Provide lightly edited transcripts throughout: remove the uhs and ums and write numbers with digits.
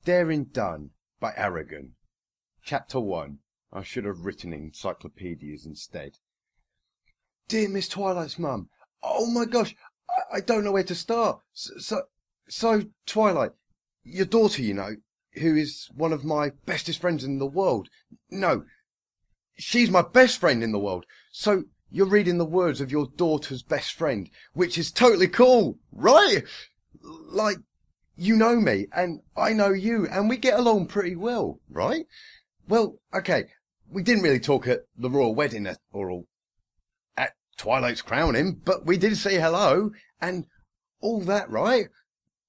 Daring Done by Aragon. Chapter 1. I should have written encyclopedias instead. Dear Miss Twilight's mum, oh my gosh, I don't know where to start. So, Twilight, your daughter, you know, who is one of my bestest friends in the world. No, she's my best friend in the world. So, you're reading the words of your daughter's best friend, which is totally cool, right? Like, you know me, and I know you, and we get along pretty well, right? Well, okay, we didn't really talk at the royal wedding or at Twilight's crowning, but we did say hello, and all that, right?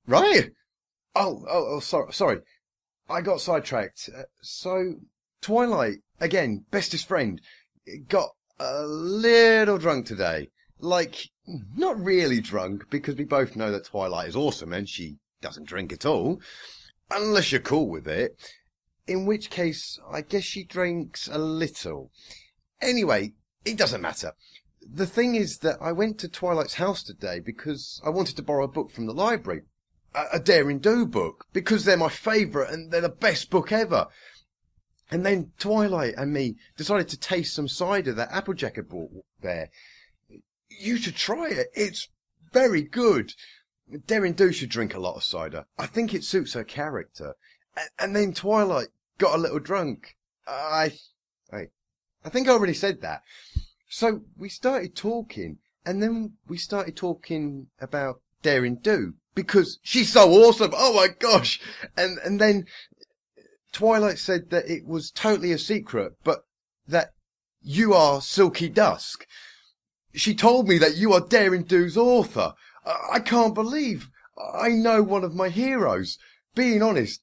Right? Oh, sorry. I got sidetracked. So, Twilight, again, bestest friend, got a little drunk today. Like, not really drunk, because we both know that Twilight is awesome, and she doesn't drink at all, unless you're cool with it, in which case I guess she drinks a little. Anyway, it doesn't matter. The thing is that I went to Twilight's house today because I wanted to borrow a book from the library, a Daring Do book, because they're my favourite and they're the best book ever. And then Twilight and me decided to taste some cider that Applejack had brought there. You should try it. It's very good. Daring Do should drink a lot of cider. I think it suits her character. And then Twilight got a little drunk. I think I already said that. So we started talking, and then we started talking about Daring Do, because she's so awesome. Oh my gosh. And then Twilight said that it was totally a secret, but that you are Silky Dusk. She told me that you are Daring Do's author. I can't believe I know one of my heroes. Being honest,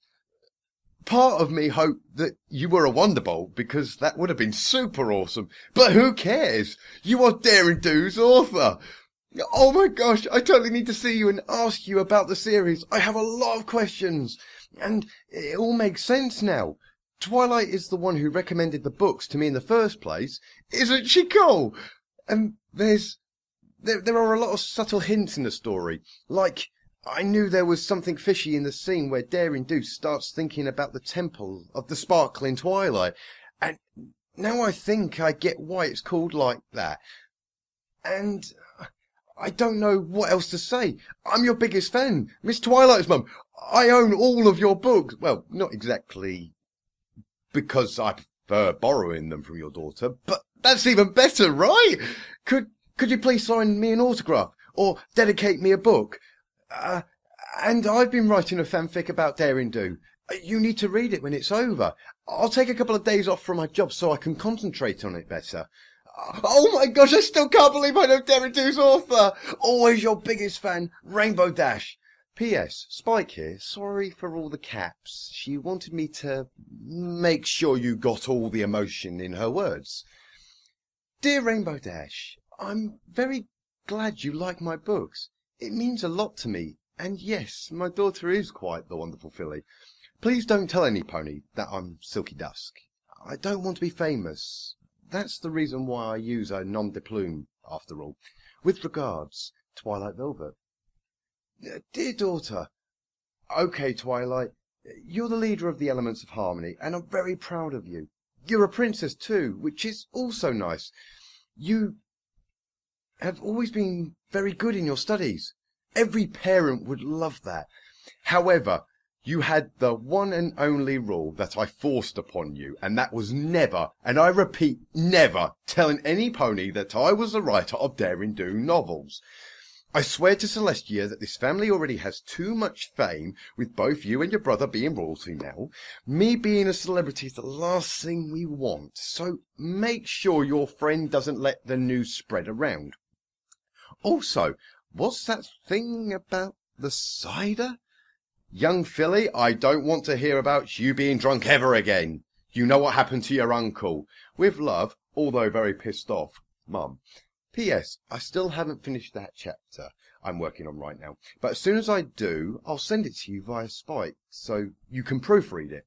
part of me hoped that you were a Wonderbolt, because that would have been super awesome. But who cares? You are Daring Do's author. Oh my gosh, I totally need to see you and ask you about the series. I have a lot of questions, and it all makes sense now. Twilight is the one who recommended the books to me in the first place. Isn't she cool? And there are a lot of subtle hints in the story. Like, I knew there was something fishy in the scene where Daring Do starts thinking about the temple of the sparkling Twilight. And now I think I get why it's called like that. And I don't know what else to say. I'm your biggest fan, Miss Twilight's mum. I own all of your books. Well, not exactly because I prefer borrowing them from your daughter, but that's even better, right? Could you please sign me an autograph or dedicate me a book? And I've been writing a fanfic about Daring Do. You need to read it when it's over. I'll take a couple of days off from my job so I can concentrate on it better. Oh my gosh, I still can't believe I know Daring Do's author. Always your biggest fan, Rainbow Dash. P.S. Spike here. Sorry for all the caps. She wanted me to make sure you got all the emotion in her words. Dear Rainbow Dash, I'm very glad you like my books. It means a lot to me. And yes, my daughter is quite the wonderful filly. Please don't tell any pony that I'm Silky Dusk. I don't want to be famous. That's the reason why I use a nom de plume, after all. With regards, Twilight Velvet. Dear daughter. Okay, Twilight. You're the leader of the Elements of Harmony, and I'm very proud of you. You're a princess too, which is also nice. You have always been very good in your studies. Every parent would love that. However, you had the one and only rule that I forced upon you, and that was never, and I repeat, never, telling any pony that I was the writer of Daring Do novels. I swear to Celestia that this family already has too much fame, with both you and your brother being royalty now. Me being a celebrity is the last thing we want, so make sure your friend doesn't let the news spread around. Also, what's that thing about the cider? Young filly, I don't want to hear about you being drunk ever again. You know what happened to your uncle. With love, although very pissed off, Mum. P.S. I still haven't finished that chapter I'm working on right now, but as soon as I do, I'll send it to you via Spike, so you can proofread it.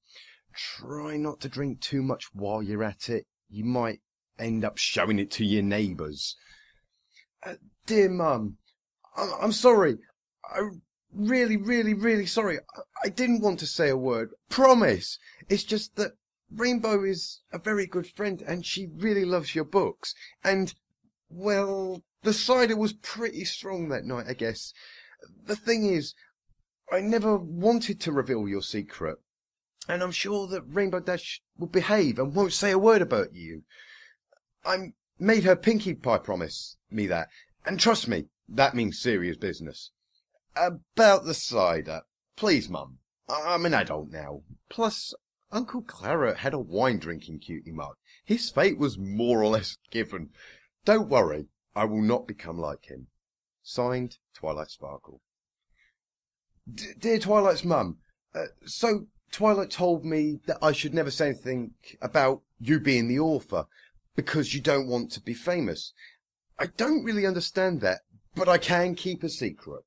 Try not to drink too much while you're at it. You might end up showing it to your neighbours. Dear Mum, I'm sorry. I really, really, really sorry. I didn't want to say a word. Promise. It's just that Rainbow is a very good friend and she really loves your books. And, well, the cider was pretty strong that night, I guess. The thing is, I never wanted to reveal your secret. And I'm sure that Rainbow Dash will behave and won't say a word about you. I made her Pinkie Pie promise me that. And trust me, that means serious business. About the cider. Please, Mum. I'm an adult now. Plus, Uncle Claret had a wine-drinking cutie mark. His fate was more or less given. Don't worry, I will not become like him. Signed, Twilight Sparkle. Dear Twilight's mum, so Twilight told me that I should never say anything about you being the author, because you don't want to be famous. I don't really understand that, but I can keep a secret.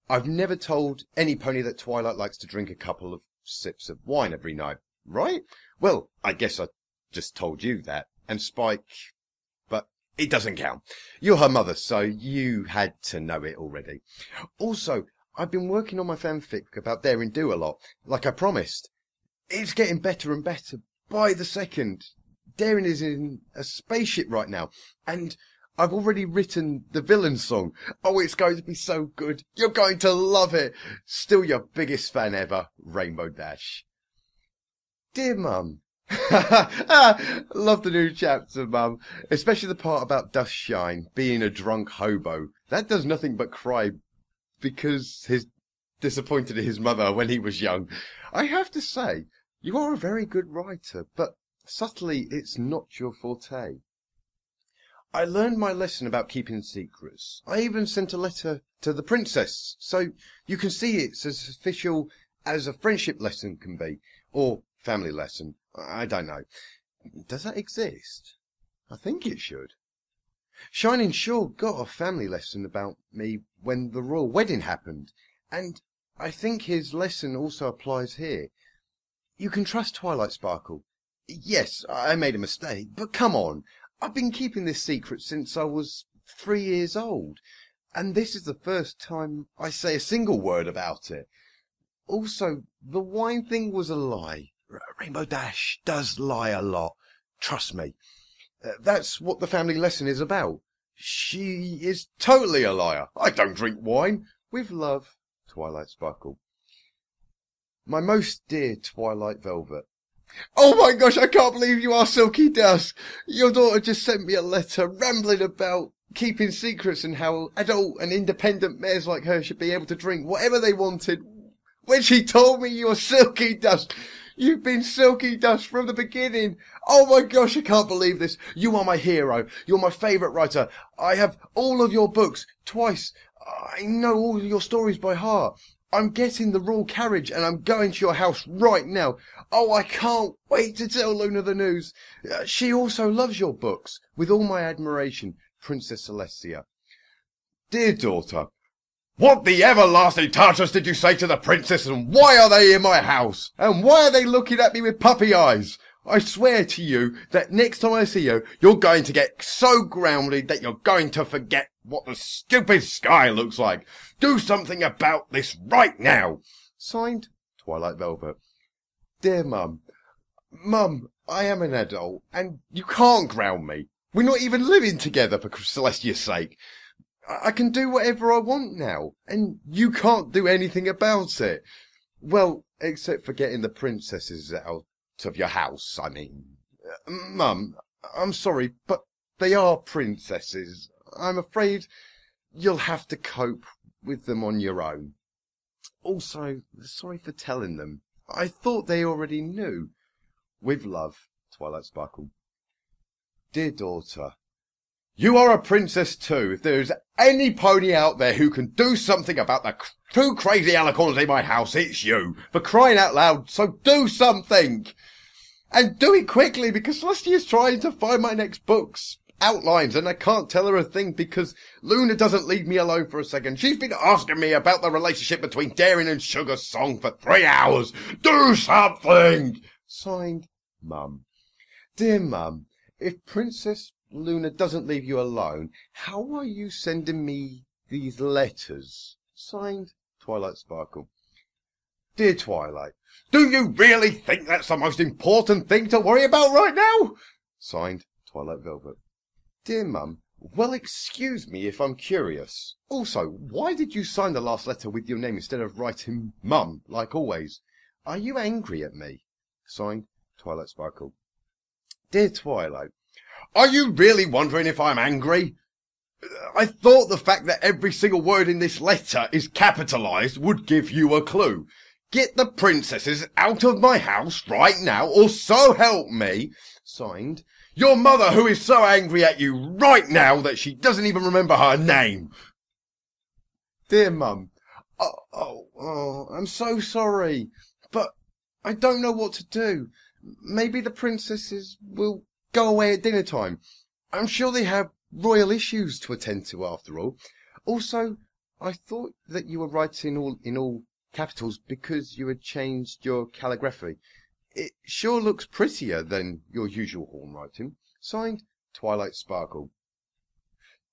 I've never told any pony that Twilight likes to drink a couple of sips of wine every night, right? Well, I guess I just told you that, and Spike, but it doesn't count. You're her mother, so you had to know it already. Also, I've been working on my fanfic about Daring Do a lot, like I promised. It's getting better and better by the second. Daring is in a spaceship right now, and I've already written the villain song. Oh, it's going to be so good. You're going to love it. Still your biggest fan ever, Rainbow Dash. Dear Mum. Love the new chapter, Mum. Especially the part about Dust Shine being a drunk hobo. That does nothing but cry because he's disappointed in his mother when he was young. I have to say, you are a very good writer, but subtly it's not your forte. I learned my lesson about keeping secrets. I even sent a letter to the princess, so you can see it's as official as a friendship lesson can be, or family lesson. I don't know. Does that exist? I think it should. Shining sure got a family lesson about me when the royal wedding happened, and I think his lesson also applies here. You can trust Twilight Sparkle. Yes, I made a mistake, but come on. I've been keeping this secret since I was 3 years old, and this is the first time I say a single word about it. Also, the wine thing was a lie. Rainbow Dash does lie a lot. Trust me. That's what the family lesson is about. She is totally a liar. I don't drink wine. With love, Twilight Sparkle. My most dear Twilight Velvet. Oh my gosh, I can't believe you are Silky Dusk. Your daughter just sent me a letter rambling about keeping secrets and how adult and independent mares like her should be able to drink whatever they wanted. When she told me you were Silky Dusk, you've been Silky Dusk from the beginning. Oh my gosh, I can't believe this. You are my hero. You're my favourite writer. I have all of your books twice. I know all of your stories by heart. I'm getting the royal carriage and I'm going to your house right now. Oh, I can't wait to tell Luna the news. She also loves your books. With all my admiration, Princess Celestia. Dear daughter, what the everlasting tartus did you say to the princess, and why are they in my house? And why are they looking at me with puppy eyes? I swear to you that next time I see you, you're going to get so grounded that you're going to forget what the stupid sky looks like. Do something about this right now. Signed, Twilight Velvet. Dear Mum. Mum, I am an adult, and you can't ground me. We're not even living together, for Celestia's sake. I can do whatever I want now, and you can't do anything about it. Well, except for getting the princesses out of your house, I mean. Mum, I'm sorry, but they are princesses. I'm afraid you'll have to cope with them on your own. Also, sorry for telling them. I thought they already knew. With love, Twilight Sparkle. Dear daughter, you are a princess too. If there is any pony out there who can do something about the two crazy alicorns in my house, it's you. For crying out loud, so do something. And do it quickly, because Celestia's trying to find my next book's outlines, and I can't tell her a thing because Luna doesn't leave me alone for a second. She's been asking me about the relationship between Daring and Sugar's song for 3 hours. Do something! Signed, Mum. Dear Mum, if Princess Luna doesn't leave you alone, how are you sending me these letters? Signed, Twilight Sparkle. Dear Twilight, do you really think that's the most important thing to worry about right now? Signed, Twilight Velvet. Dear Mum, well, excuse me if I'm curious. Also, why did you sign the last letter with your name instead of writing Mum, like always? Are you angry at me? Signed, Twilight Sparkle. Dear Twilight, are you really wondering if I'm angry? I thought the fact that every single word in this letter is capitalized would give you a clue. Get the princesses out of my house right now, or so help me. Signed, your mother, who is so angry at you right now that she doesn't even remember her name. Dear Mum, I'm so sorry, but I don't know what to do. Maybe the princesses will go away at dinner time. I'm sure they have royal issues to attend to after all. Also, I thought that you were writing in all capitals because you had changed your calligraphy. It sure looks prettier than your usual horn writing. Signed, Twilight Sparkle.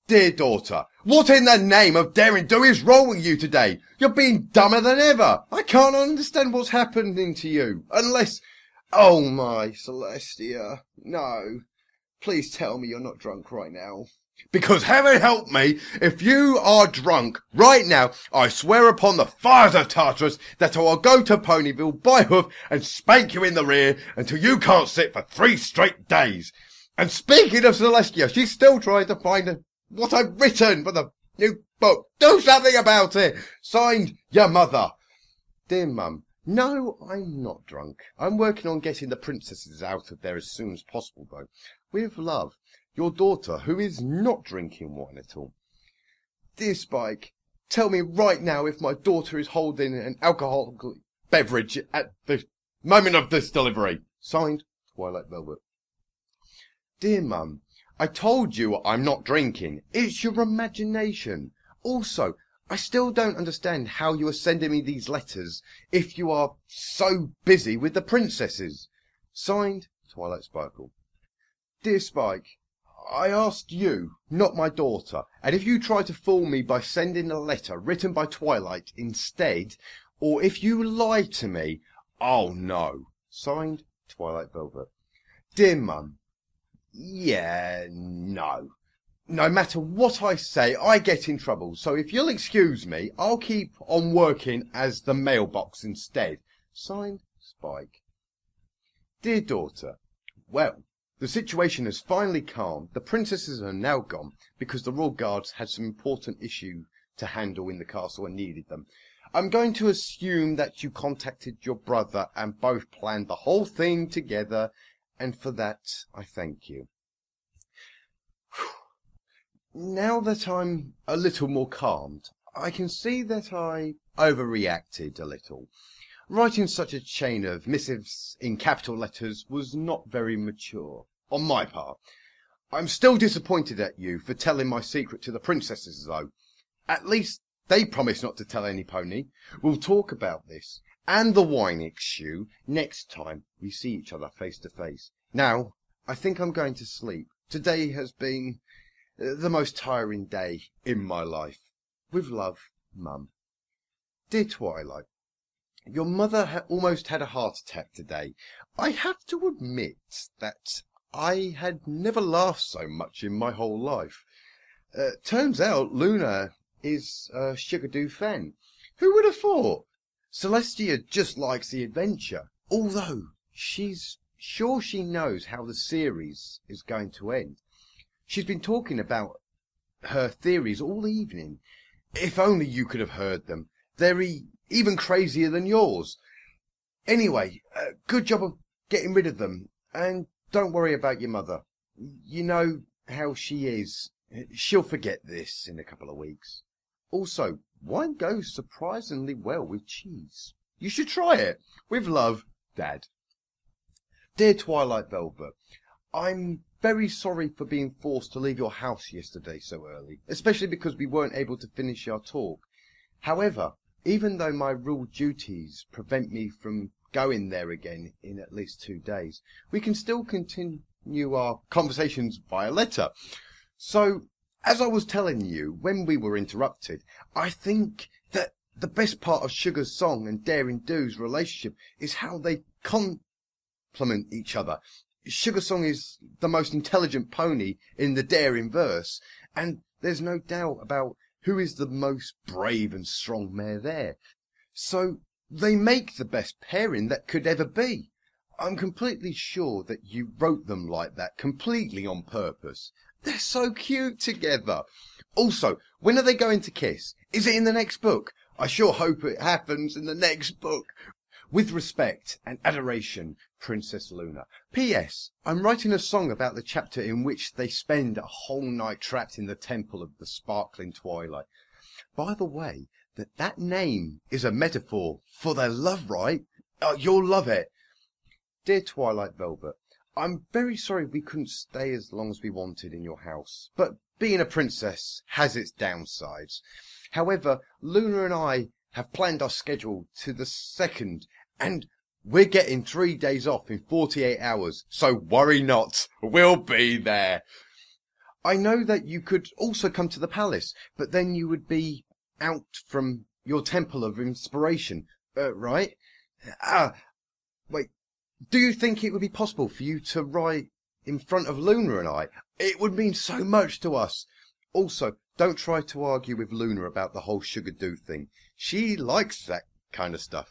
Dear daughter, what in the name of daring do is wrong with you today? You're being dumber than ever. I can't understand what's happening to you. Unless... Oh my Celestia. No. Please tell me you're not drunk right now. Because heaven help me, if you are drunk right now, I swear upon the fires of Tartarus that I will go to Ponyville by hoof and spank you in the rear until you can't sit for 3 straight days. And speaking of Celestia, she's still trying to find what I've written for the new book. Do something about it. Signed, your mother. Dear Mum, no, I'm not drunk. I'm working on getting the princesses out of there as soon as possible, though. With love, your daughter, who is not drinking wine at all. Dear Spike, tell me right now if my daughter is holding an alcoholic beverage at the moment of this delivery. Signed, Twilight Velvet. Dear Mum, I told you I'm not drinking. It's your imagination. Also, I still don't understand how you are sending me these letters if you are so busy with the princesses. Signed, Twilight Sparkle. Dear Spike, I asked you, not my daughter, and if you try to fool me by sending a letter written by Twilight instead, or if you lie to me, oh no. Signed, Twilight Velvet. Dear Mum, yeah, no. No matter what I say, I get in trouble, so if you'll excuse me, I'll keep on working as the mailbox instead. Signed, Spike. Dear daughter, well, the situation has finally calmed. The princesses are now gone because the royal guards had some important issue to handle in the castle and needed them. I'm going to assume that you contacted your brother and both planned the whole thing together, and for that I thank you. Now that I'm a little more calmed, I can see that I overreacted a little. Writing such a chain of missives in capital letters was not very mature, on my part. I'm still disappointed at you for telling my secret to the princesses, though. At least they promised not to tell any pony. We'll talk about this, and the wine issue, next time we see each other face to face. Now, I think I'm going to sleep. Today has been the most tiring day in my life. With love, Mum. Dear Twilight, your mother almost had a heart attack today. I have to admit that I had never laughed so much in my whole life. Turns out Luna is a Sugar-Doo fan. Who would have thought? Celestia just likes the adventure, although she's sure she knows how the series is going to end. She's been talking about her theories all evening. If only you could have heard them. They're even crazier than yours. Anyway, good job of getting rid of them. And don't worry about your mother. You know how she is. She'll forget this in a couple of weeks. Also, wine goes surprisingly well with cheese. You should try it. With love, Dad. Dear Twilight Velvet, I'm very sorry for being forced to leave your house yesterday so early, especially because we weren't able to finish our talk. However, even though my rule duties prevent me from going there again in at least 2 days, we can still continue our conversations via letter. So, as I was telling you when we were interrupted, I think that The best part of Sugar's song and Daring Do's relationship is how they complement each other. Sugar's song is the most intelligent pony in the Daring verse, and there's no doubt about who is the most brave and strong mare there. So they make the best pairing that could ever be. I'm completely sure that you wrote them like that, completely on purpose. They're so cute together. Also, when are they going to kiss? Is it in the next book? I sure hope it happens in the next book. With respect and adoration, Princess Luna. P.S. I'm writing a song about the chapter in which they spend a whole night trapped in the temple of the sparkling twilight. By the way, that name is a metaphor for their love, right? You'll love it. Dear Twilight Velvet, I'm very sorry we couldn't stay as long as we wanted in your house, but being a princess has its downsides. However, Luna and I have planned our schedule to the 2nd, and we're getting 3 days off in 48 hours, so worry not, we'll be there. I know that you could also come to the palace, but then you would be out from your temple of inspiration, right? Wait. Do you think it would be possible for you to ride in front of Luna and I? It would mean so much to us. Also, don't try to argue with Luna about the whole Sugar Do thing. She likes that kind of stuff.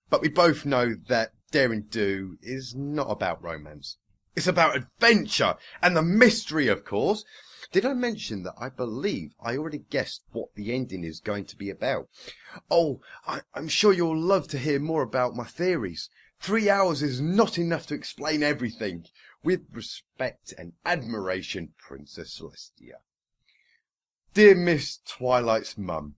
But we both know that Daring Do is not about romance. It's about adventure and the mystery, of course. Did I mention that I believe I already guessed what the ending is going to be about? Oh, I'm sure you'll love to hear more about my theories. 3 hours is not enough to explain everything. With respect and admiration, Princess Celestia. Dear Miss Twilight's mum,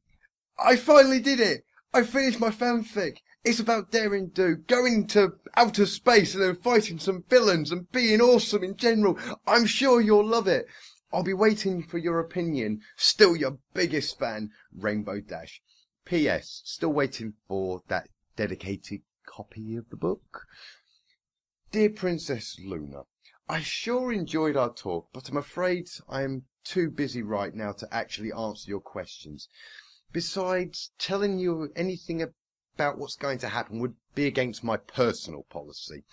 I finally did it! I finished my fanfic. It's about Daring Do, going to outer space and then fighting some villains and being awesome in general. I'm sure you'll love it. I'll be waiting for your opinion. Still your biggest fan, Rainbow Dash. P.S. Still waiting for that dedicated copy of the book. Dear Princess Luna, I sure enjoyed our talk, but I'm afraid I'm too busy right now to actually answer your questions. Besides, telling you anything about what's going to happen would be against my personal policy.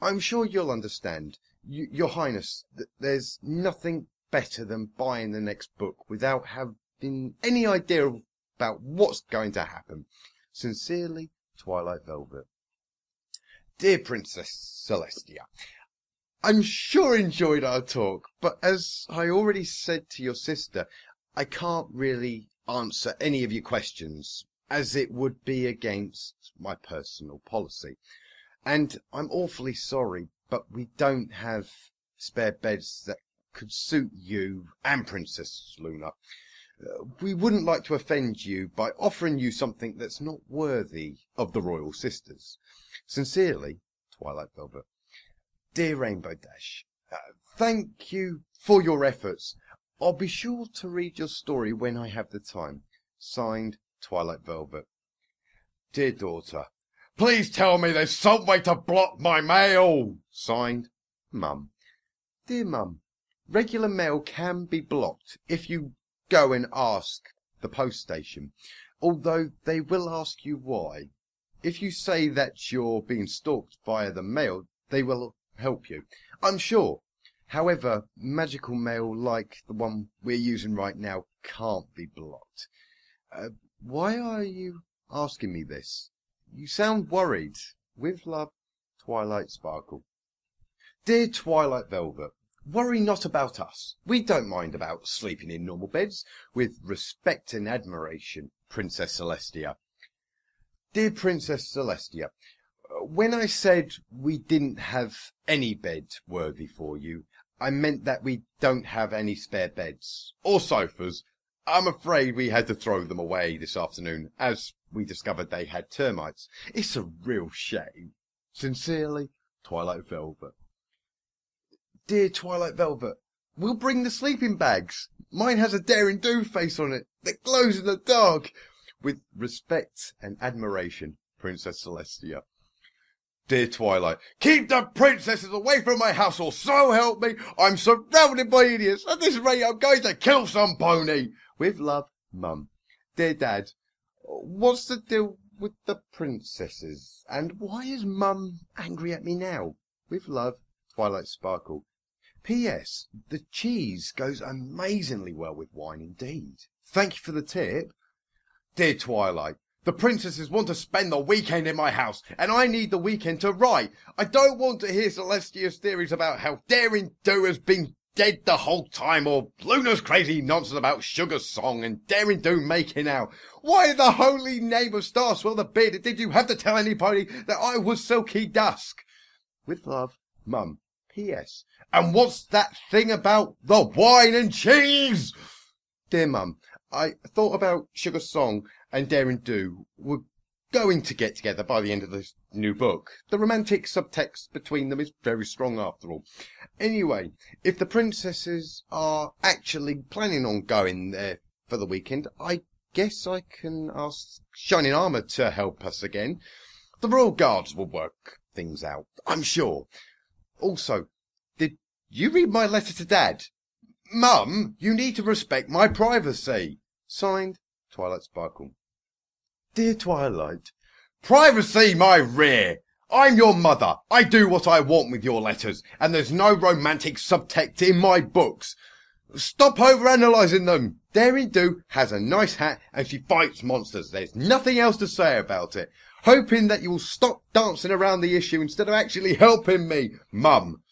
I'm sure you'll understand, Your Highness, that there's nothing better than buying the next book without having any idea about what's going to happen. Sincerely, Twilight Velvet. Dear Princess Celestia, I'm sure enjoyed our talk, but as I already said to your sister, I can't really answer any of your questions, as it would be against my personal policy. And I'm awfully sorry, but we don't have spare beds that could suit you and Princess Luna. We wouldn't like to offend you by offering you something that's not worthy of the royal sisters. Sincerely, Twilight Velvet. Dear Rainbow Dash, thank you for your efforts. I'll be sure to read your story when I have the time. Signed, Twilight Velvet. Dear daughter, please tell me there's some way to block my mail. Signed, Mum. Dear Mum, regular mail can be blocked if you go and ask the post station, although they will ask you why. If you say that you're being stalked via the mail, they will help you, I'm sure. However, magical mail like the one we're using right now can't be blocked. Why are you asking me this? You sound worried. With love, Twilight Sparkle. Dear Twilight Velvet, worry not about us. We don't mind about sleeping in normal beds. With respect and admiration, Princess Celestia. Dear Princess Celestia, when I said we didn't have any bed worthy for you, I meant that we don't have any spare beds or sofas. I'm afraid we had to throw them away this afternoon as we discovered they had termites. It's a real shame. Sincerely, Twilight Velvet. Dear Twilight Velvet, we'll bring the sleeping bags. Mine has a Daring Do face on it that glows in the dark. With respect and admiration, Princess Celestia. Dear Twilight, keep the princesses away from my house, or so help me, I'm surrounded by idiots. At this rate, I'm going to kill some pony. With love, Mum. Dear Dad, What's the deal with the princesses? And why is Mum angry at me now? With love, Twilight Sparkle. P.S. The cheese goes amazingly well with wine indeed. Thank you for the tip. Dear Twilight, the princesses want to spend the weekend in my house, and I need the weekend to write. I don't want to hear Celestia's theories about how Daring Do has been dead the whole time, or Luna's crazy nonsense about Sugar's song and Daring Do making out. Why in the holy name of Star Swell the Bearded did you have to tell anybody that I was Silky Dusk? With love, Mum. P.S. And what's that thing about the wine and cheese? Dear Mum, I thought about Sugar's song and Daring Do were going to get together by the end of this new book. The romantic subtext between them is very strong after all. Anyway, if the princesses are actually planning on going there for the weekend, I guess I can ask Shining Armour to help us again. The Royal Guards will work things out, I'm sure. Also, did you read my letter to Dad? Mum, you need to respect my privacy. Signed, Twilight Sparkle. Dear Twilight, privacy my rear. I'm your mother. I do what I want with your letters, and there's no romantic subtext in my books. Stop overanalyzing them. Daring Do has a nice hat and she fights monsters. There's nothing else to say about it. Hoping that you'll stop dancing around the issue instead of actually helping me, Mum.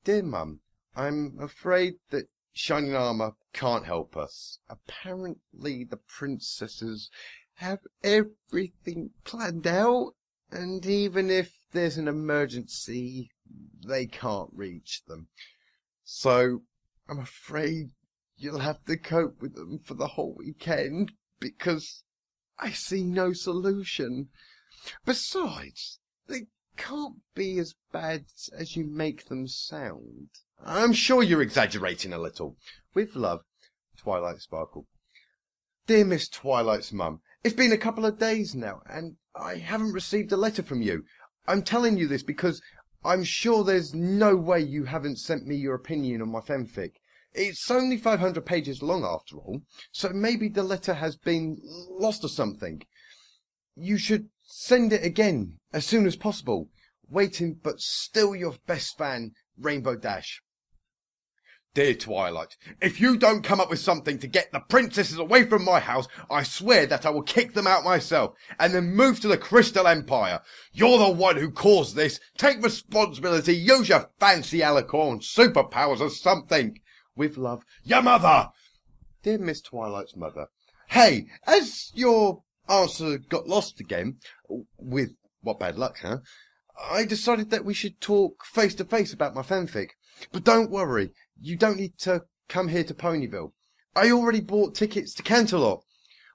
Dear Mum, I'm afraid that Shining Armour can't help us. Apparently the princesses have everything planned out, and even if there's an emergency, they can't reach them. So I'm afraid you'll have to cope with them for the whole weekend, because I see no solution. Besides, they can't be as bad as you make them sound. I'm sure you're exaggerating a little. With love, Twilight Sparkle. Dear Miss Twilight's mum, it's been a couple of days now, and I haven't received a letter from you. I'm telling you this because I'm sure there's no way you haven't sent me your opinion on my fanfic. It's only 500 pages long after all, so maybe the letter has been lost or something. You should send it again as soon as possible. Waiting, but still your best fan, Rainbow Dash. Dear Twilight, if you don't come up with something to get the princesses away from my house, I swear that I will kick them out myself, and then move to the Crystal Empire. You're the one who caused this. Take responsibility, use your fancy alicorn superpowers or something. With love, your mother. Dear Miss Twilight's mother. Hey, as your answer got lost again, with what bad luck, huh? I decided that we should talk face to face about my fanfic. But don't worry, you don't need to come here to Ponyville. I already bought tickets to Canterlot.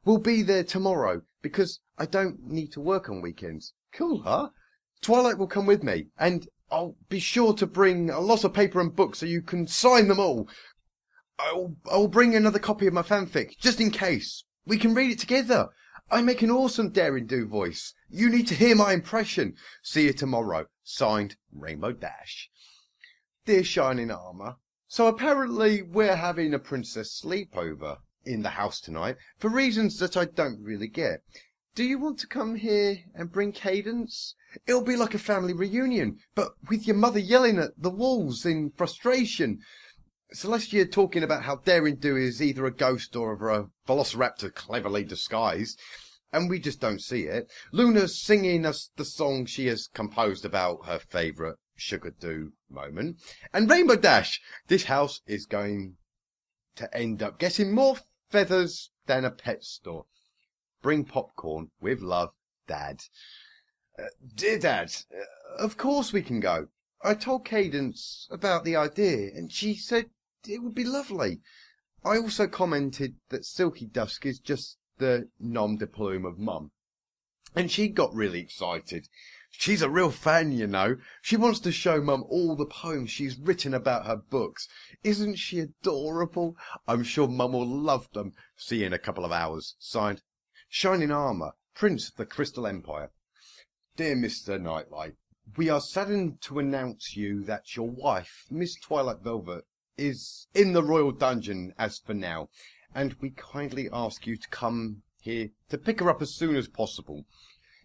We'll be there tomorrow, because I don't need to work on weekends. Cool, huh? Twilight will come with me, and I'll be sure to bring a lot of paper and books so you can sign them all. I'll bring another copy of my fanfic, just in case. We can read it together. I make an awesome Daring Do voice. You need to hear my impression. See you tomorrow. Signed, Rainbow Dash. Dear Shining Armour, so apparently we're having a princess sleepover in the house tonight, for reasons that I don't really get. Do you want to come here and bring Cadence? It'll be like a family reunion, but with your mother yelling at the walls in frustration. Celestia talking about how Daring Do is either a ghost or a velociraptor cleverly disguised, and we just don't see it. Luna singing us the song she has composed about her favourite Sugar Do moment. And Rainbow Dash, this house is going to end up getting more feathers than a pet store. Bring popcorn with love, Dad. Dear Dad, of course we can go. I told Cadence about the idea, and she said it would be lovely. I also commented that Silky Dusk is just the nom de plume of Mum, and she got really excited. She's a real fan, you know. She wants to show Mum all the poems she's written about her books. Isn't she adorable? I'm sure Mum will love them. See you in a couple of hours. Signed, Shining Armour, Prince of the Crystal Empire. Dear Mr. Nightlight, we are saddened to announce you that your wife, Miss Twilight Velvet, is in the royal dungeon as for now, and we kindly ask you to come here to pick her up as soon as possible.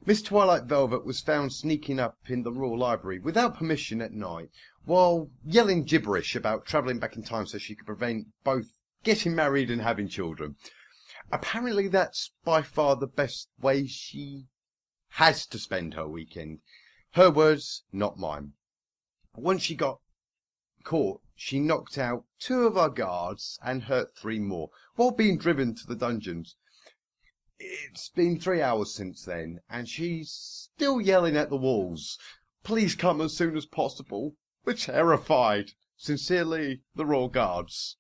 Miss Twilight Velvet was found sneaking up in the Royal Library without permission at night, while yelling gibberish about travelling back in time so she could prevent both getting married and having children. Apparently that's by far the best way she has to spend her weekend. Her words, not mine. Once she got caught, she knocked out 2 of our guards and hurt 3 more, while being driven to the dungeons. It's been 3 hours since then, and she's still yelling at the walls. Please come as soon as possible. We're terrified. Sincerely, the Royal Guards.